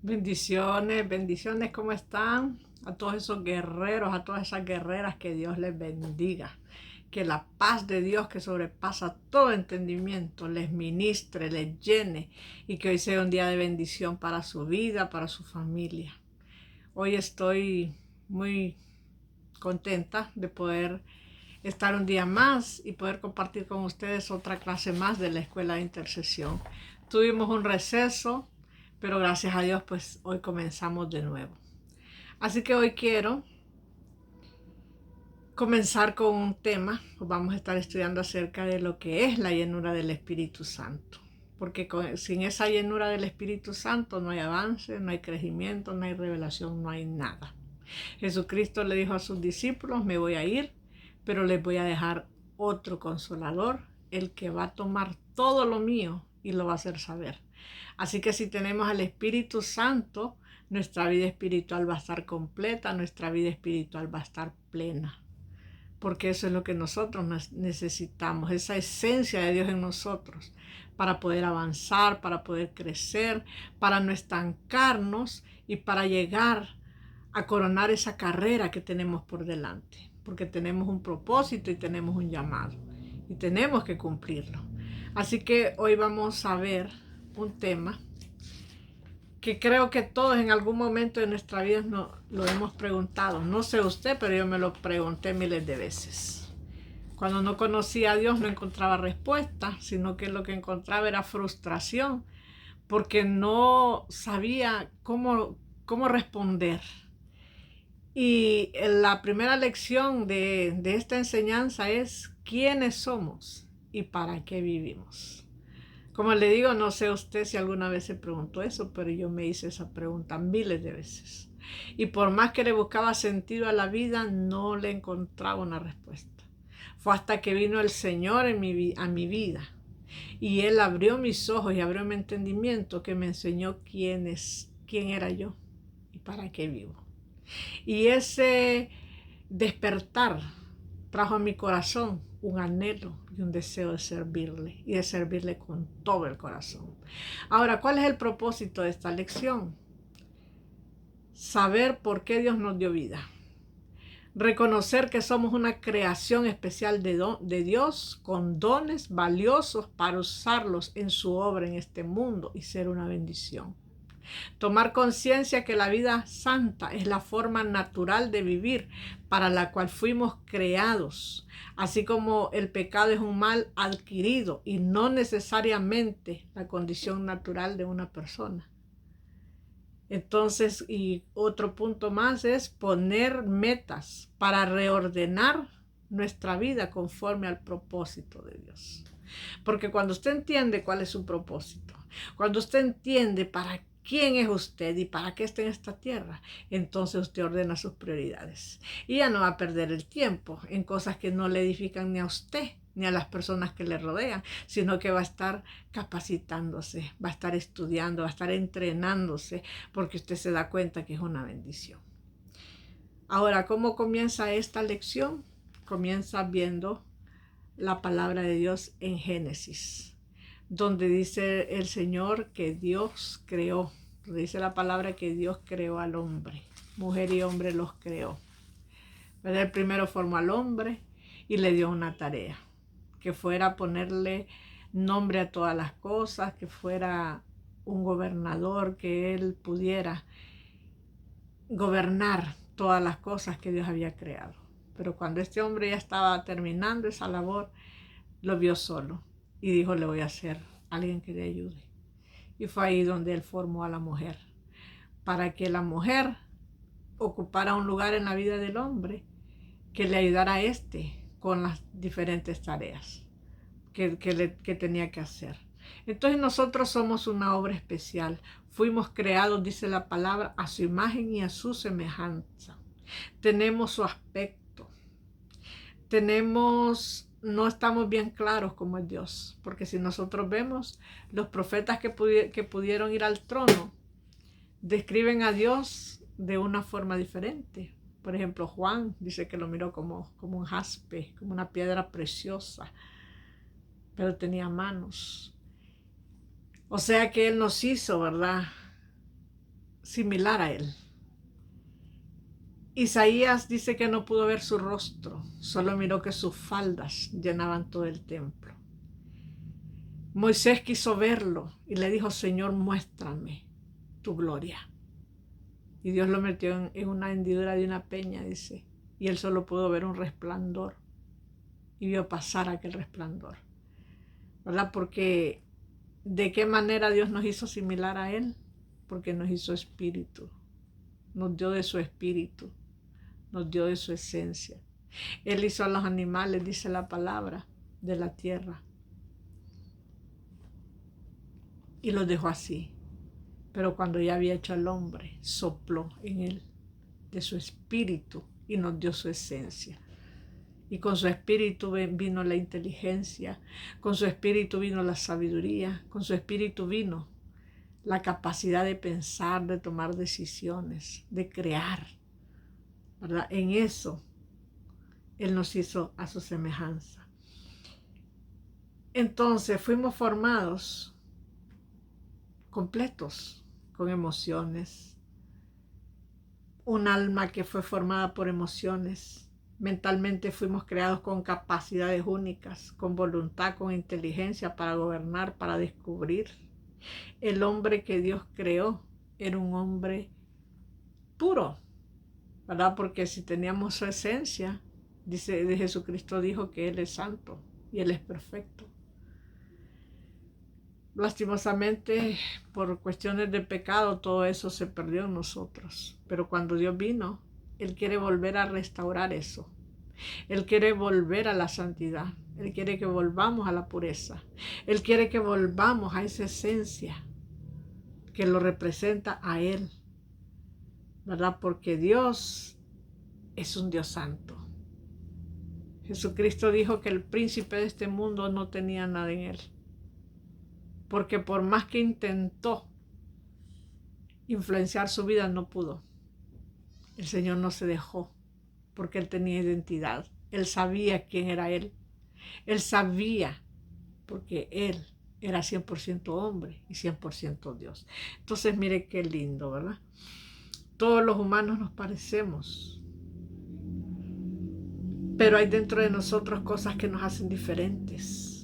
Bendiciones, bendiciones, ¿cómo están? A todos esos guerreros, a todas esas guerreras, que Dios les bendiga. Que la paz de Dios, que sobrepasa todo entendimiento, les ministre, les llene y que hoy sea un día de bendición para su vida, para su familia. Hoy estoy muy contenta de poder estar un día más y poder compartir con ustedes otra clase más de la Escuela de Intercesión. Tuvimos un receso, pero gracias a Dios pues hoy comenzamos de nuevo. Así que hoy quiero comenzar con un tema. Vamos a estar estudiando acerca de lo que es la llenura del Espíritu Santo. Porque sin esa llenura del Espíritu Santo no hay avance, no hay crecimiento, no hay revelación, no hay nada. Jesucristo le dijo a sus discípulos: me voy a ir, pero les voy a dejar otro consolador, el que va a tomar todo lo mío y lo va a hacer saber. Así que si tenemos al Espíritu Santo, nuestra vida espiritual va a estar completa, nuestra vida espiritual va a estar plena. Porque eso es lo que nosotros necesitamos, esa esencia de Dios en nosotros, para poder avanzar, para poder crecer, para no estancarnos y para llegar a coronar esa carrera que tenemos por delante. Porque tenemos un propósito y tenemos un llamado y tenemos que cumplirlo. Así que hoy vamos a ver un tema que creo que todos en algún momento de nuestra vida lo hemos preguntado. No sé usted, pero yo me lo pregunté miles de veces. Cuando no conocía a Dios no encontraba respuesta, sino que lo que encontraba era frustración, porque no sabía cómo responder. Y la primera lección de esta enseñanza es: ¿quiénes somos y para qué vivimos? Como le digo, no sé usted si alguna vez se preguntó eso, pero yo me hice esa pregunta miles de veces. Y por más que le buscaba sentido a la vida, no le encontraba una respuesta. Fue hasta que vino el Señor a mi vida y Él abrió mis ojos y abrió mi entendimiento, que me enseñó quién era yo y para qué vivo. Y ese despertar trajo a mi corazón un anhelo y un deseo de servirle, y de servirle con todo el corazón. Ahora, ¿cuál es el propósito de esta lección? Saber por qué Dios nos dio vida. Reconocer que somos una creación especial de Dios, con dones valiosos para usarlos en su obra en este mundo y ser una bendición. Tomar conciencia que la vida santa es la forma natural de vivir para la cual fuimos creados, así como el pecado es un mal adquirido y no necesariamente la condición natural de una persona. Entonces, y otro punto más es poner metas para reordenar nuestra vida conforme al propósito de Dios. Porque cuando usted entiende cuál es su propósito, cuando usted entiende para quién es usted y para qué está en esta tierra, entonces usted ordena sus prioridades. Y ya no va a perder el tiempo en cosas que no le edifican ni a usted ni a las personas que le rodean, sino que va a estar capacitándose, va a estar estudiando, va a estar entrenándose, porque usted se da cuenta que es una bendición. Ahora, ¿cómo comienza esta lección? Comienza viendo la palabra de Dios en Génesis, donde dice el Señor que Dios creó. Dice la palabra que Dios creó al hombre, mujer y hombre los creó. ¿Verdad? El primero formó al hombre y le dio una tarea, que fuera ponerle nombre a todas las cosas, que fuera un gobernador, que él pudiera gobernar todas las cosas que Dios había creado. Pero cuando este hombre ya estaba terminando esa labor, lo vio solo y dijo: le voy a hacer alguien que le ayude. Y fue ahí donde él formó a la mujer, para que la mujer ocupara un lugar en la vida del hombre, que le ayudara a con las diferentes tareas que tenía que hacer. Entonces nosotros somos una obra especial. Fuimos creados, dice la palabra, a su imagen y a su semejanza. Tenemos su aspecto. No estamos bien claros cómo es Dios, porque si nosotros vemos los profetas que pudieron ir al trono, describen a Dios de una forma diferente. Por ejemplo, Juan dice que lo miró como un jaspe, como una piedra preciosa, pero tenía manos. O sea que Él nos hizo, ¿verdad?, similar a él. Isaías dice que no pudo ver su rostro, solo miró que sus faldas llenaban todo el templo. Moisés quiso verlo y le dijo: Señor, muéstrame tu gloria. Y Dios lo metió en una hendidura de una peña, dice, y él solo pudo ver un resplandor y vio pasar aquel resplandor, ¿verdad? Porque ¿de qué manera Dios nos hizo similar a él? Porque nos hizo espíritu, nos dio de su espíritu, nos dio de su esencia. Él hizo a los animales, dice la palabra, de la tierra, y los dejó así. Pero cuando ya había hecho al hombre, sopló en él de su espíritu y nos dio su esencia. Y con su espíritu vino la inteligencia, con su espíritu vino la sabiduría, con su espíritu vino la capacidad de pensar, de tomar decisiones, de crear, ¿verdad? En eso Él nos hizo a su semejanza. Entonces fuimos formados completos, con emociones, un alma que fue formada por emociones. Mentalmente fuimos creados con capacidades únicas, con voluntad, con inteligencia para gobernar, para descubrir. El hombre que Dios creó era un hombre puro, ¿verdad? Porque si teníamos su esencia, dice, de Jesucristo dijo que Él es santo y Él es perfecto. Lastimosamente, por cuestiones de pecado, todo eso se perdió en nosotros. Pero cuando Dios vino, Él quiere volver a restaurar eso. Él quiere volver a la santidad. Él quiere que volvamos a la pureza. Él quiere que volvamos a esa esencia que lo representa a Él, ¿verdad? Porque Dios es un Dios santo. Jesucristo dijo que el príncipe de este mundo no tenía nada en Él. Porque por más que intentó influenciar su vida, no pudo. El Señor no se dejó, porque Él tenía identidad. Él sabía quién era Él. Él sabía, porque Él era 100% hombre y 100% Dios. Entonces, mire qué lindo, ¿verdad? Todos los humanos nos parecemos, pero hay dentro de nosotros cosas que nos hacen diferentes,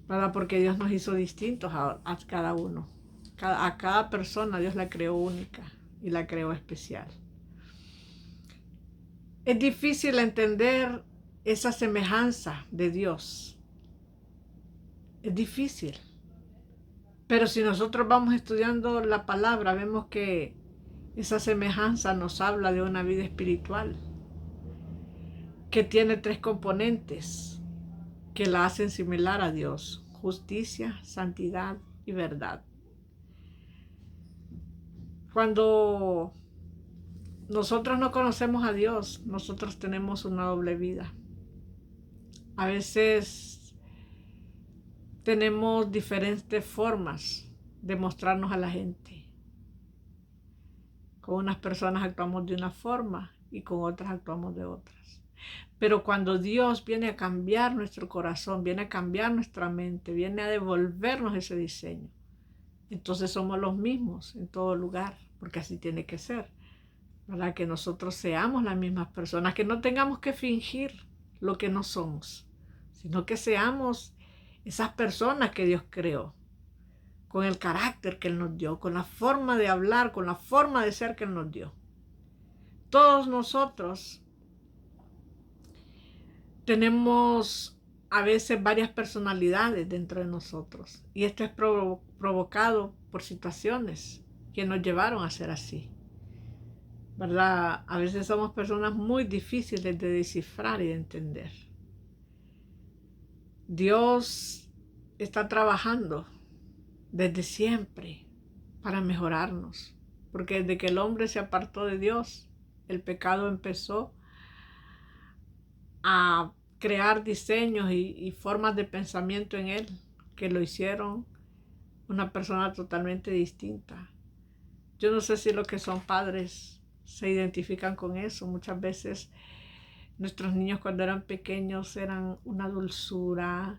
¿verdad? Porque Dios nos hizo distintos a cada uno. A cada persona Dios la creó única y la creó especial. Es difícil entender esa semejanza de Dios. Es difícil. Pero si nosotros vamos estudiando la palabra, vemos que esa semejanza nos habla de una vida espiritual que tiene 3 componentes que la hacen similar a Dios: justicia, santidad y verdad. Cuando nosotros no conocemos a Dios, nosotros tenemos una doble vida. A veces tenemos diferentes formas de mostrarnos a la gente. Con unas personas actuamos de una forma y con otras actuamos de otras. Pero cuando Dios viene a cambiar nuestro corazón, viene a cambiar nuestra mente, viene a devolvernos ese diseño, entonces somos los mismos en todo lugar, porque así tiene que ser, ¿verdad? Que nosotros seamos las mismas personas, que no tengamos que fingir lo que no somos, sino que seamos esas personas que Dios creó, con el carácter que Él nos dio, con la forma de hablar, con la forma de ser que Él nos dio. Todos nosotros tenemos a veces varias personalidades dentro de nosotros, y esto es provocado por situaciones que nos llevaron a ser así, ¿verdad? A veces somos personas muy difíciles de descifrar y de entender. Dios está trabajando desde siempre para mejorarnos, porque desde que el hombre se apartó de Dios, el pecado empezó a crear diseños y formas de pensamiento en él que lo hicieron una persona totalmente distinta. Yo no sé si los que son padres se identifican con eso. Muchas veces nuestros niños cuando eran pequeños eran una dulzura,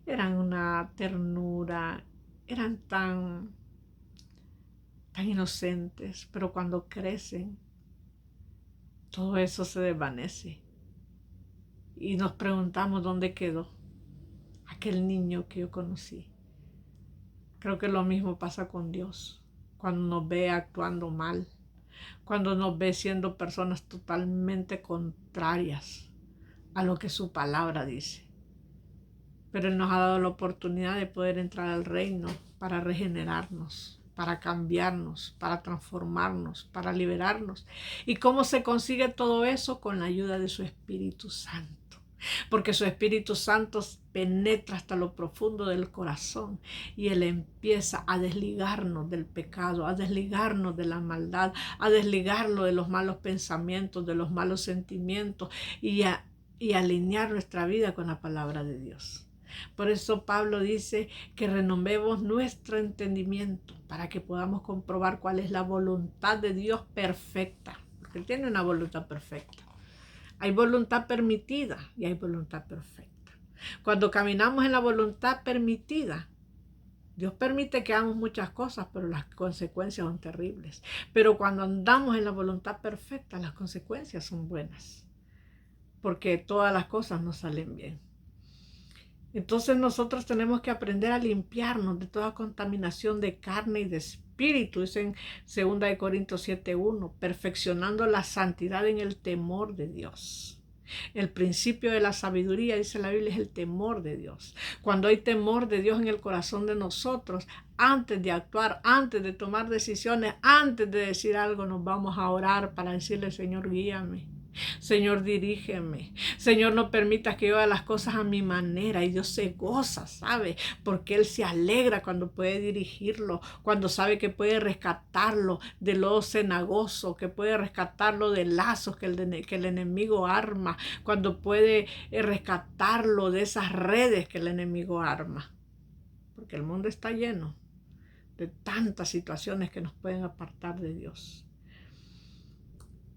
eran una ternura, eran tan tan inocentes, pero cuando crecen, todo eso se desvanece. Y nos preguntamos dónde quedó aquel niño que yo conocí. Creo que lo mismo pasa con Dios. Cuando nos ve actuando mal, cuando nos ve siendo personas totalmente contrarias a lo que su palabra dice. Pero Él nos ha dado la oportunidad de poder entrar al reino para regenerarnos, para cambiarnos, para transformarnos, para liberarnos. ¿Y cómo se consigue todo eso? Con la ayuda de su Espíritu Santo. Porque su Espíritu Santo penetra hasta lo profundo del corazón y Él empieza a desligarnos del pecado, a desligarnos de la maldad, a desligarlo de los malos pensamientos, de los malos sentimientos y a alinear nuestra vida con la palabra de Dios. Por eso Pablo dice que renovemos nuestro entendimiento para que podamos comprobar cuál es la voluntad de Dios perfecta, porque Él tiene una voluntad perfecta. Hay voluntad permitida y hay voluntad perfecta. Cuando caminamos en la voluntad permitida, Dios permite que hagamos muchas cosas, pero las consecuencias son terribles. Pero cuando andamos en la voluntad perfecta, las consecuencias son buenas, porque todas las cosas nos salen bien. Entonces nosotros tenemos que aprender a limpiarnos de toda contaminación de carne y de espíritu. Dice en 2 Corintios 7:1, perfeccionando la santidad en el temor de Dios. El principio de la sabiduría, dice la Biblia, es el temor de Dios. Cuando hay temor de Dios en el corazón de nosotros, antes de actuar, antes de tomar decisiones, antes de decir algo, nos vamos a orar para decirle: Señor, guíame. Señor, dirígeme. Señor, no permitas que yo haga las cosas a mi manera. Y Dios se goza, ¿sabe? Porque Él se alegra cuando puede dirigirlo, cuando sabe que puede rescatarlo de lodo cenagoso, que puede rescatarlo de lazos que el enemigo arma, cuando puede rescatarlo de esas redes que el enemigo arma. Porque el mundo está lleno de tantas situaciones que nos pueden apartar de Dios.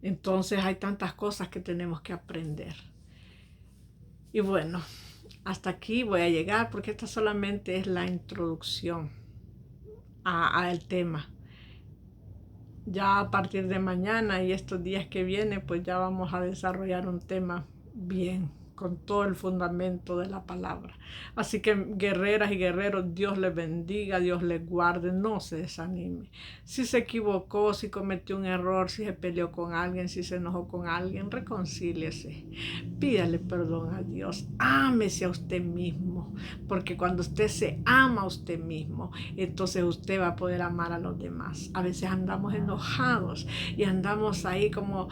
Entonces hay tantas cosas que tenemos que aprender. Y bueno, hasta aquí voy a llegar porque esta solamente es la introducción al tema. Ya a partir de mañana y estos días que vienen, pues ya vamos a desarrollar un tema bien, con todo el fundamento de la palabra. Así que, guerreras y guerreros, Dios les bendiga, Dios les guarde, no se desanime. Si se equivocó, si cometió un error, si se peleó con alguien, si se enojó con alguien, reconcíliese. Pídale perdón a Dios. Ámese a usted mismo, porque cuando usted se ama a usted mismo, entonces usted va a poder amar a los demás. A veces andamos enojados y andamos ahí como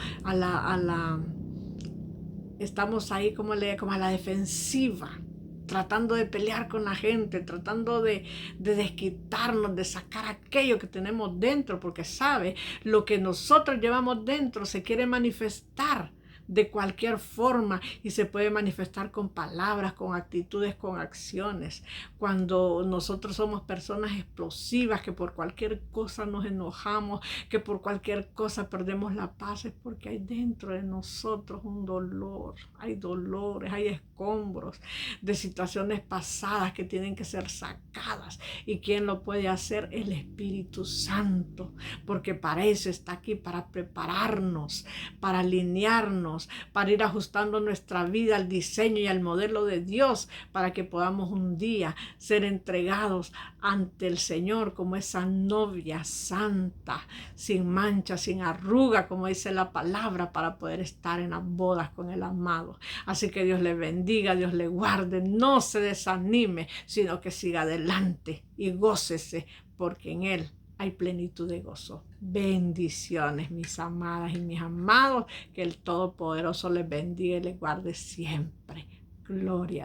estamos ahí como a la defensiva, tratando de pelear con la gente, tratando de desquitarnos, de sacar aquello que tenemos dentro, porque sabe, lo que nosotros llevamos dentro se quiere manifestar de cualquier forma y se puede manifestar con palabras, con actitudes, con acciones. Cuando nosotros somos personas explosivas, que por cualquier cosa nos enojamos, que por cualquier cosa perdemos la paz, es porque hay dentro de nosotros un dolor, hay dolores, hay escombros de situaciones pasadas que tienen que ser sacadas. ¿Y quién lo puede hacer? El Espíritu Santo, porque para eso está aquí, para prepararnos, para alinearnos, para ir ajustando nuestra vida al diseño y al modelo de Dios, para que podamos un día ser entregados ante el Señor como esa novia santa, sin mancha, sin arruga, como dice la palabra, para poder estar en las bodas con el amado. Así que Dios le bendiga, Dios le guarde, no se desanime, sino que siga adelante y gócese, porque en Él hay plenitud de gozo. Bendiciones, mis amadas y mis amados. Que el Todopoderoso les bendiga y les guarde siempre. Gloria.